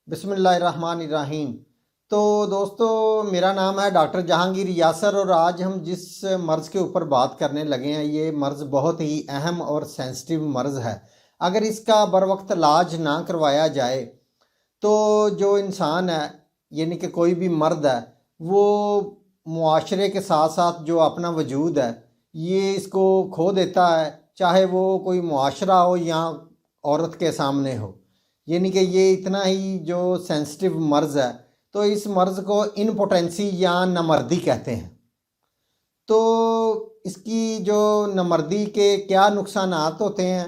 बिस्मिल्लाहिर्रहमानिर्रहीम। तो दोस्तों, मेरा नाम है डॉक्टर जहांगीर यासर और आज हम जिस मर्ज़ के ऊपर बात करने लगे हैं, ये मर्ज़ बहुत ही अहम और सेंसिटिव मर्ज़ है। अगर इसका बर वक्त इलाज ना करवाया जाए तो जो इंसान है, यानी कि कोई भी मर्द है, वो मुआशरे के साथ साथ जो अपना वजूद है ये इसको खो देता है, चाहे वो कोई मुआशरा हो या औरत के सामने हो। यानी कि ये इतना ही जो सेंसिटिव मर्ज़ है, तो इस मर्ज़ को इम्पोटेंसी या नामर्दी कहते हैं। तो इसकी जो नामर्दी के क्या नुकसानात होते हैं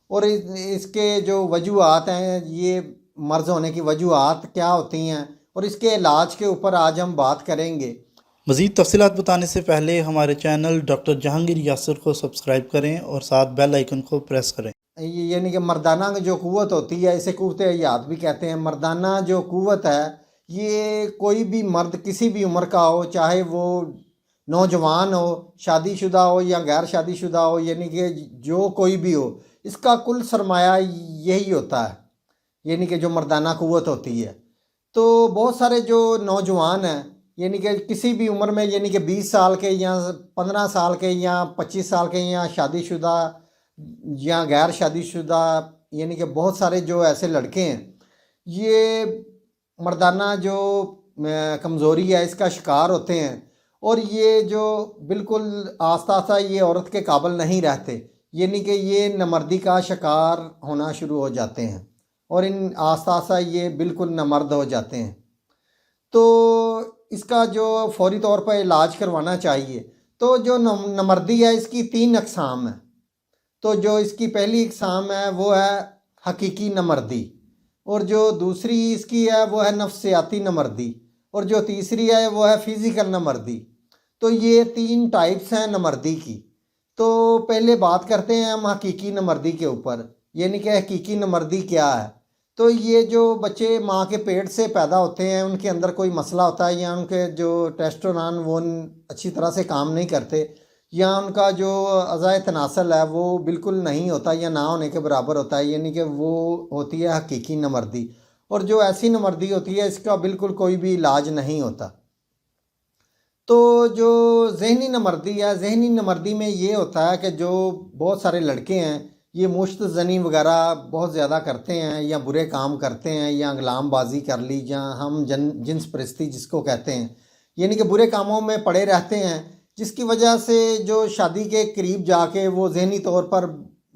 और इसके जो वजूहात हैं, ये मर्ज़ होने की वजूहात क्या होती हैं और इसके इलाज के ऊपर आज हम बात करेंगे। मज़ीद तफ़सीलात बताने से पहले हमारे चैनल डॉक्टर जहांगीर यासर को सब्सक्राइब करें और साथ बेल आइकन को प्रेस करें। यानी कि मर्दाना जो क़ुव्वत होती है, इसे क़ुव्वत हयात भी कहते हैं। मर्दाना जो क़ुव्वत है, ये कोई भी मर्द किसी भी उम्र का हो, चाहे वो नौजवान हो, शादीशुदा हो या गैर शादीशुदा हो, यानी कि जो कोई भी हो, इसका कुल सरमाया यही होता है, यानी कि जो मर्दाना क़ुव्वत होती है। तो बहुत सारे जो नौजवान हैं, यानी कि किसी भी उम्र में, यानी कि 20 साल के या 15 साल के या 25 साल के या शादीशुदा या गैर शादीशुदा, यानी कि बहुत सारे जो ऐसे लड़के हैं, ये मर्दाना जो कमज़ोरी है इसका शिकार होते हैं और ये जो बिल्कुल आस्ता आस्ता ये औरत के काबिल नहीं रहते, यानी कि ये नामर्दी का शिकार होना शुरू हो जाते हैं और इन आस्ता आस्ता ये बिल्कुल नामर्द हो जाते हैं। तो इसका जो फौरी तौर पर इलाज करवाना चाहिए। तो जो नामर्दी है, इसकी 3 अक़साम है। तो जो इसकी पहली इकसाम है वो है हकीकी नामर्दी, और जो दूसरी इसकी है वो है नफ्सियाती नामर्दी, और जो तीसरी है वो है फ़िज़िकल नामर्दी। तो ये 3 टाइप्स हैं नामर्दी की। तो पहले बात करते हैं हम हकीकी नामर्दी के ऊपर, यानी कि हकीकी नामर्दी क्या है। तो ये जो बच्चे माँ के पेट से पैदा होते हैं, उनके अंदर कोई मसला होता है या उनके जो टेस्टोस्टेरोन वो अच्छी तरह से काम नहीं करते, या उनका जो अज़ाए तनासल है वो बिल्कुल नहीं होता या ना होने के बराबर होता है, यानी कि वो होती है हकीकी नामर्दी। और जो ऐसी नामर्दी होती है, इसका बिल्कुल कोई भी इलाज नहीं होता। तो जो ज़हनी नामर्दी है, ज़हनी नामर्दी में ये होता है कि जो बहुत सारे लड़के हैं, ये मुश्त ज़नी वगैरह बहुत ज़्यादा करते हैं या बुरे काम करते हैं या ग़ुलामबाजी कर ली या हम जिन्स परस्ती जिसको कहते हैं, यानी कि बुरे कामों में पड़े रहते हैं, जिसकी वजह से जो शादी के करीब जाके वो ज़हनी तौर पर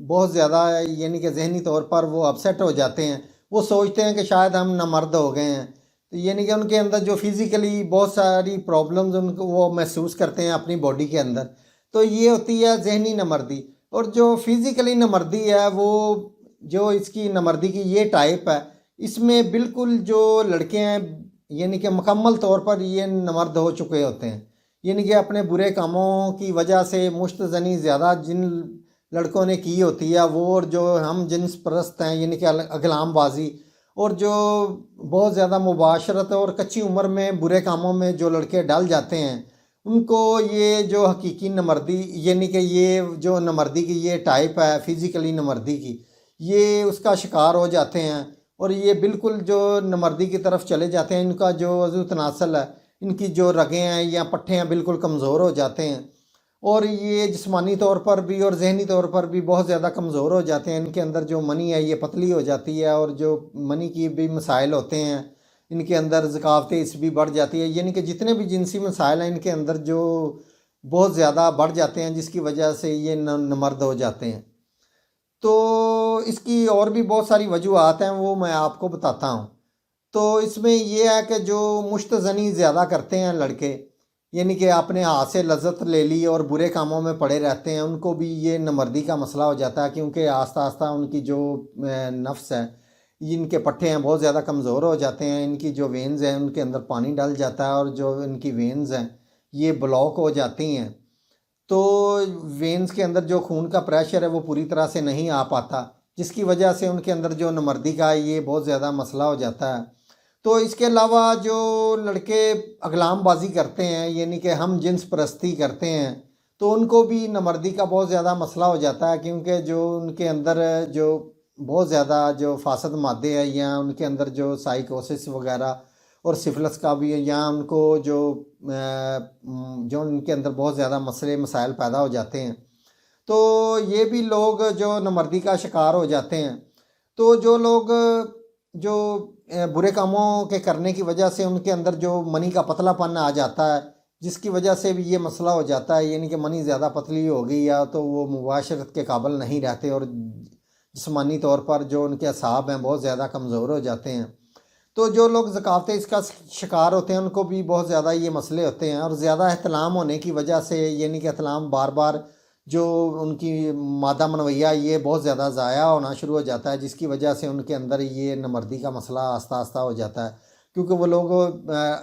बहुत ज़्यादा, यानी कि ज़हनी तौर पर वो अपसेट हो जाते हैं। वो सोचते हैं कि शायद हम नामर्द हो गए हैं। तो यानी कि उनके अंदर जो फिज़िकली बहुत सारी प्रॉब्लम्स उनको वो महसूस करते हैं अपनी बॉडी के अंदर। तो ये होती है ज़हनी नामर्दी। और जो फिज़िकली नामर्दी है, वो जो इसकी नामर्दी की ये टाइप है, इसमें बिल्कुल जो लड़के हैं, यानी कि मुकम्मल तौर पर ये नामर्द हो चुके होते हैं, यानी कि अपने बुरे कामों की वजह से मुश्तज़नी ज़्यादा जिन लड़कों ने की होती है वो, और जो हम जिन्स परस्त हैं, यानी कि ग़ुलामबाजी, और जो बहुत ज़्यादा मुबाशरत और कच्ची उम्र में बुरे कामों में जो लड़के डल जाते हैं, उनको ये जो हकीकी नामर्दी, यानी कि ये जो नामर्दी की ये टाइप है फ़िज़िकली नामर्दी की, ये उसका शिकार हो जाते हैं और ये बिल्कुल जो नामर्दी की तरफ चले जाते हैं। इनका जो अज़ू तनासल है, इनकी जो रगें हैं या पट्टे हैं, बिल्कुल कमज़ोर हो जाते हैं और ये जिस्मानी तौर पर भी और ज़हनी तौर पर भी बहुत ज़्यादा कमज़ोर हो जाते हैं। इनके अंदर जो मनी है ये पतली हो जाती है और जो मनी की भी मसाइल होते हैं, इनके अंदर ज़कावतें इस भी बढ़ जाती है, यानी कि जितने भी जिनसी मसाइल हैं इनके अंदर जो बहुत ज़्यादा बढ़ जाते हैं, जिसकी वजह से ये नामर्द हो जाते हैं। तो इसकी और भी बहुत सारी वजूहात हैं, वो मैं आपको बताता हूँ। तो इसमें ये है कि जो मुश्तज़नी ज़्यादा करते हैं लड़के, यानी कि अपने हाथ से लज़्ज़त ले ली और बुरे कामों में पड़े रहते हैं, उनको भी ये नामर्दी का मसला हो जाता है, क्योंकि आस्ता आस्ता उनकी जो नफ्स है, इनके पट्टे हैं बहुत ज़्यादा कमज़ोर हो जाते हैं। इनकी जो वेन्स हैं उनके अंदर पानी डल जाता है और जो इनकी वेन्स हैं ये ब्लॉक हो जाती हैं। तो वेन्स के अंदर जो खून का प्रेशर है वो पूरी तरह से नहीं आ पाता, जिसकी वजह से उनके अंदर जो नामर्दी का ये बहुत ज़्यादा मसला हो जाता है। तो इसके अलावा जो लड़के ग़ुलामबाजी करते हैं, यानी कि हम जिन्स परस्ती करते हैं, तो उनको भी नामर्दी का बहुत ज़्यादा मसला हो जाता है, क्योंकि जो उनके अंदर जो बहुत ज़्यादा जो फासद मादे हैं या उनके अंदर जो साइकोसिस वगैरह और सिफिलिस का भी है, या उनको जो उनके अंदर बहुत ज़्यादा मसले मसाइल पैदा हो जाते हैं, तो ये भी लोग जो नमर्दी का शिकार हो जाते हैं। तो जो लोग जो बुरे कामों के करने की वजह से उनके अंदर जो मनी का पतलापन आ जाता है, जिसकी वजह से भी ये मसला हो जाता है, यानी कि मनी ज़्यादा पतली हो गई या तो वो मुबाशरत के काबिल नहीं रहते और जिस्मानी तौर पर जो उनके असाब हैं बहुत ज़्यादा कमज़ोर हो जाते हैं। तो जो लोग ज़कावत इसका शिकार होते हैं उनको भी बहुत ज़्यादा ये मसले होते हैं, और ज़्यादा एहतलाम होने की वजह से, यानी कि एहतलाम बार बार जो उनकी मादा मनवैया ये बहुत ज़्यादा ज़ाया होना शुरू हो जाता है, जिसकी वजह से उनके अंदर ये नमर्दी का मसला आस्ता आस्ता हो जाता है, क्योंकि वो लोग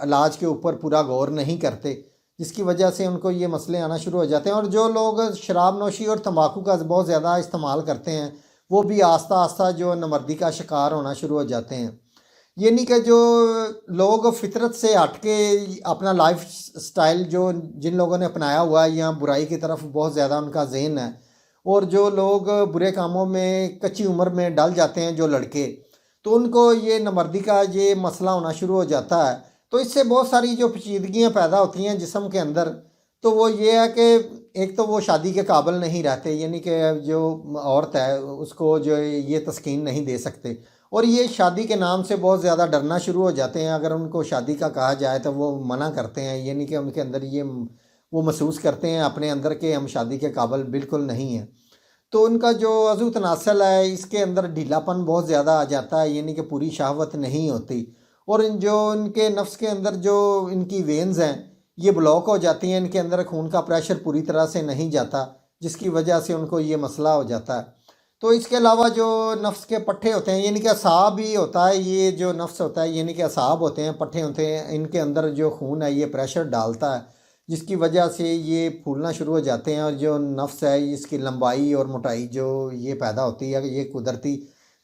इलाज के ऊपर पूरा गौर नहीं करते, जिसकी वजह से उनको ये मसले आना शुरू हो जाते हैं। और जो लोग शराब नोशी और तंबाकू का बहुत ज़्यादा इस्तेमाल करते हैं वो भी आस्ता आस्ता जो नमर्दी का शिकार होना शुरू हो जाते हैं। यानी कि जो लोग फितरत से हट के अपना लाइफ स्टाइल जो जिन लोगों ने अपनाया हुआ है या बुराई की तरफ बहुत ज़्यादा उनका ज़हन है, और जो लोग बुरे कामों में कच्ची उम्र में डल जाते हैं जो लड़के, तो उनको ये नमर्दी का ये मसला होना शुरू हो जाता है। तो इससे बहुत सारी जो पेचीदगियाँ पैदा होती हैं जिस्म के अंदर, तो वो ये है कि एक तो वो शादी के काबिल नहीं रहते, यानी कि जो औरत है उसको जो ये तस्कीन नहीं दे सकते, और ये शादी के नाम से बहुत ज़्यादा डरना शुरू हो जाते हैं। अगर उनको शादी का कहा जाए तो वो मना करते हैं, यानी कि उनके अंदर ये वो महसूस करते हैं अपने अंदर के हम शादी के काबिल बिल्कुल नहीं हैं। तो उनका जो अज़ू तनासल है इसके अंदर ढीलापन बहुत ज़्यादा आ जाता है, यानी कि पूरी शहावत नहीं होती, और जो इनके नफ्स के अंदर जो इनकी वेन्स हैं ये ब्लॉक हो जाती हैं, इनके अंदर खून का प्रेशर पूरी तरह से नहीं जाता, जिसकी वजह से उनको ये मसला हो जाता है। तो इसके अलावा जो नफ्स के पट्टे होते हैं, यानी कि असाब ही होता है, ये जो नफ्स होता है यानी कि असाब होते हैं, पट्टे होते हैं, इनके अंदर जो खून है ये प्रेशर डालता है, जिसकी वजह से ये फूलना शुरू हो जाते हैं, और जो नफ्स है इसकी लंबाई और मोटाई जो ये पैदा होती है ये कुदरती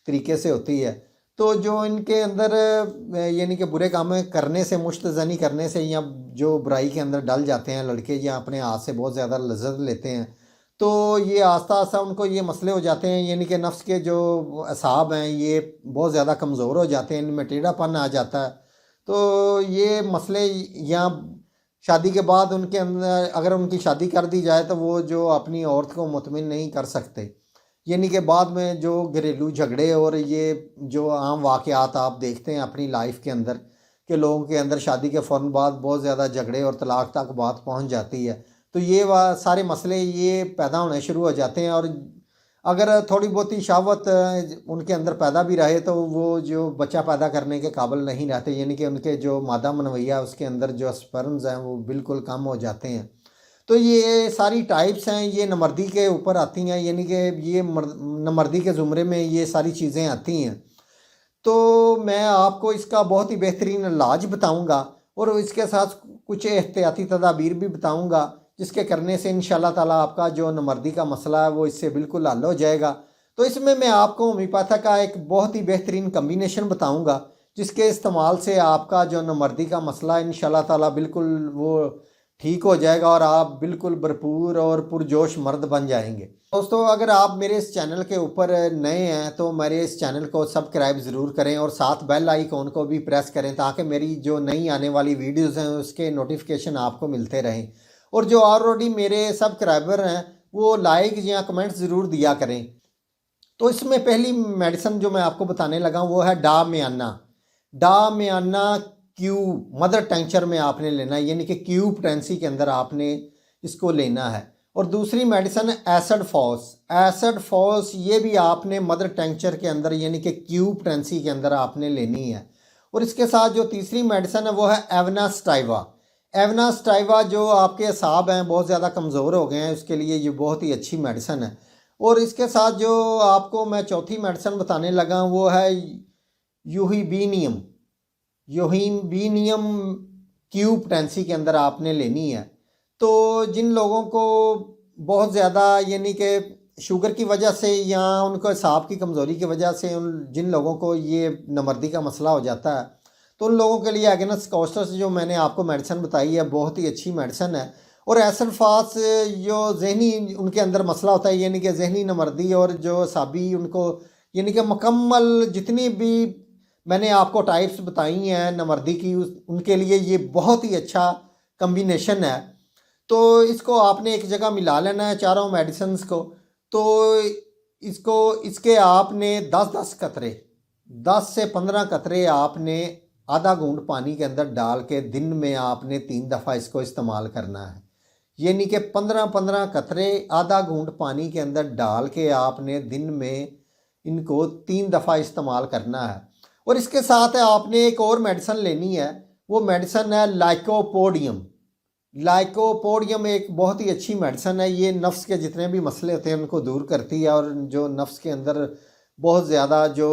तरीके से होती है। तो जो इनके अंदर यानी कि बुरे काम करने से, मुश्तज़नी करने से, या जो बुराई के अंदर डल जाते हैं लड़के या अपने हाथ से बहुत ज़्यादा लज्जत लेते हैं, तो ये आस्ता आस्ता उनको ये मसले हो जाते हैं, यानी कि नफ्स के जो असाब हैं ये बहुत ज़्यादा कमज़ोर हो जाते हैं, इनमें टेढ़ापन आ जाता है। तो ये मसले, या शादी के बाद उनके अंदर अगर उनकी शादी कर दी जाए तो वो जो अपनी औरत को मुतमिन नहीं कर सकते, यानी कि बाद में जो घरेलू झगड़े और ये जो आम वाक़यात आप देखते हैं अपनी लाइफ के अंदर, कि लोगों के अंदर शादी के फ़ौरन बाद बहुत ज़्यादा झगड़े और तलाक़ तक बात पहुंच जाती है। तो ये सारे मसले ये पैदा होने शुरू हो जाते हैं, और अगर थोड़ी बहुत ही शहावत उनके अंदर पैदा भी रहे तो वो जो बच्चा पैदा करने के काबिल नहीं रहते, यानी कि उनके जो मादा मनवैया उसके अंदर जो स्पर्म्स हैं वो बिल्कुल कम हो जाते हैं। तो ये सारी टाइप्स हैं, ये नमर्दी के ऊपर आती हैं, यानी कि ये नमर्दी के ज़ुमरे में ये सारी चीज़ें आती हैं। तो मैं आपको इसका बहुत ही बेहतरीन इलाज बताऊंगा, और इसके साथ कुछ एहतियाती तदाबीर भी बताऊंगा, जिसके करने से इंशाल्लाह ताला आपका जो नमर्दी का मसला है वो इससे बिल्कुल हल हो जाएगा। तो इसमें मैं आपको होम्योपैथी का एक बहुत ही बेहतरीन कम्बिनेशन बताऊंगा, जिसके इस्तेमाल से आपका जो नमर्दी का मसला है इंशाल्लाह ताला बिल्कुल वो ठीक हो जाएगा, और आप बिल्कुल भरपूर और पुरजोश मर्द बन जाएंगे। दोस्तों, अगर आप मेरे इस चैनल के ऊपर नए हैं तो मेरे इस चैनल को सब्सक्राइब ज़रूर करें, और साथ बेल आइकॉन को भी प्रेस करें, ताकि मेरी जो नई आने वाली वीडियोज़ हैं उसके नोटिफिकेशन आपको मिलते रहें। और जो ऑलरेडी मेरे सब्सक्राइबर हैं वो लाइक या कमेंट ज़रूर दिया करें। तो इसमें पहली मेडिसिन जो मैं आपको बताने लगा वो है डा मियाना क्यूब मदर टेंचर में आपने लेना है, यानी कि क्यूब टेंसी के अंदर आपने इसको लेना है। और दूसरी मेडिसिन है एसिड फॉस, ये भी आपने मदर टेंचर के अंदर यानी कि क्यूब टेंसी के अंदर आपने लेनी है। और इसके साथ जो तीसरी मेडिसिन है वो है एवनास्टाइवा, जो आपके असाब हैं बहुत ज़्यादा कमज़ोर हो गए हैं, उसके लिए ये बहुत ही अच्छी मेडिसिन है। और इसके साथ जो आपको मैं चौथी मेडिसिन बताने लगा वो है यूहीबीनियम क्यूब टेंसी के अंदर आपने लेनी है। तो जिन लोगों को बहुत ज़्यादा यानी कि शुगर की वजह से या उनको असाब की कमज़ोरी की वजह से जिन लोगों को ये नमर्दी का मसला हो जाता है, तो उन लोगों के लिए एगेनस कोस्टस जो मैंने आपको मेडिसिन बताई है बहुत ही अच्छी मेडिसिन है। और एसिड फास जो जहनी उनके अंदर मसला होता है, यानी कि जहनी नमर्दी और जो असाबी उनको यानी कि मुकम्मल जितनी भी मैंने आपको टाइप्स बताई हैं नमर्दी की उनके लिए ये बहुत ही अच्छा कम्बिनेशन है। तो इसको आपने एक जगह मिला लेना है चारों मेडिसिन्स को। तो इसको इसके आपने 10-10 कतरे 10 से 15 कतरे आपने आधा घूंट पानी के अंदर डाल के दिन में आपने 3 दफ़ा इसको इस्तेमाल करना है। यानी कि 15-15 कतरे आधा घूंट पानी के अंदर डाल के आपने दिन में इनको 3 दफ़ा इस्तेमाल करना है। और इसके साथ आपने एक और मेडिसिन लेनी है, वो मेडिसिन है लाइकोपोडियम। लाइकोपोडियम एक बहुत ही अच्छी मेडिसिन है। ये नफ्स के जितने भी मसले होते हैं उनको दूर करती है और जो नफ्स के अंदर बहुत ज़्यादा जो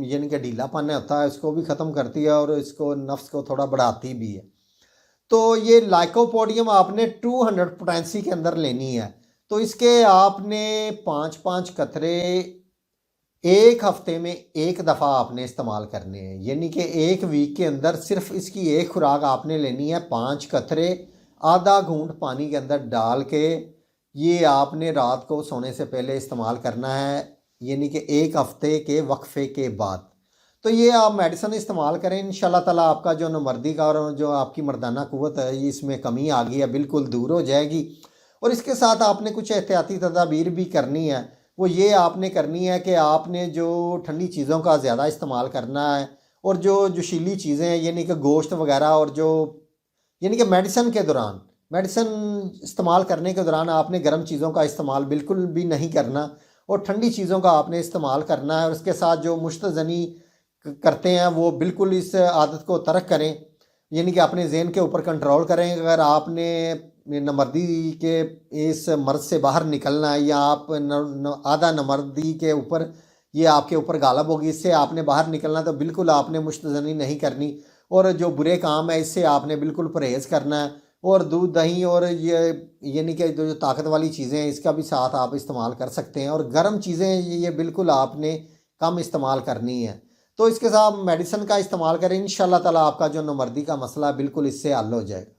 यानी कि ढीलापन होता है उसको भी ख़त्म करती है और इसको नफ्स को थोड़ा बढ़ाती भी है। तो ये लाइकोपोडियम आपने 200 पोटेंसी के अंदर लेनी है। तो इसके आपने 5-5 कतरे एक हफ्ते में एक दफ़ा आपने इस्तेमाल करने हैं। यानी कि एक वीक के अंदर सिर्फ इसकी एक खुराक आपने लेनी है। 5 कतरे आधा घूंट पानी के अंदर डाल के ये आपने रात को सोने से पहले इस्तेमाल करना है, यानी कि एक हफ्ते के वक्फे के बाद। तो ये आप मेडिसिन इस्तेमाल करें, इंशाल्लाह ताला आपका जो नमर्दी का और जो आपकी मर्दाना क़ुव्वत है ये इसमें कमी आ गई है बिल्कुल दूर हो जाएगी। और इसके साथ आपने कुछ एहतियाती तदाबीर भी करनी है। वो ये आपने करनी है कि आपने जो ठंडी चीज़ों का ज़्यादा इस्तेमाल करना है और जो जोशीली चीज़ें हैं यानी कि गोश्त वगैरह और जो यानी कि मेडिसिन के दौरान मेडिसिन इस्तेमाल करने के दौरान आपने गर्म चीज़ों का इस्तेमाल बिल्कुल भी नहीं करना और ठंडी चीज़ों का आपने इस्तेमाल करना है। और उसके साथ जो मुश्तज़नी करते हैं वो बिल्कुल इस आदत को तर्क करें, यानी कि अपने ज़हन के ऊपर कंट्रोल करें। अगर आपने नमर्दी के इस मर्ज़ से बाहर निकलना है या आप आधा नमर्दी के ऊपर ये आपके ऊपर गालब होगी, इससे आपने बाहर निकलना तो बिल्कुल आपने मुश्तज़नी नहीं करनी और जो बुरे काम है इससे आपने बिल्कुल परहेज़ करना है। और दूध दही और ये यानी कि जो ताकत वाली चीज़ें हैं इसका भी साथ आप इस्तेमाल कर सकते हैं। और गर्म चीज़ें ये बिल्कुल आपने कम इस्तेमाल करनी है। तो इसके साथ मेडिसिन का इस्तेमाल करें, इंशाल्लाह ताला आपका जो नमर्दी का मसला बिल्कुल इससे हल हो जाएगा।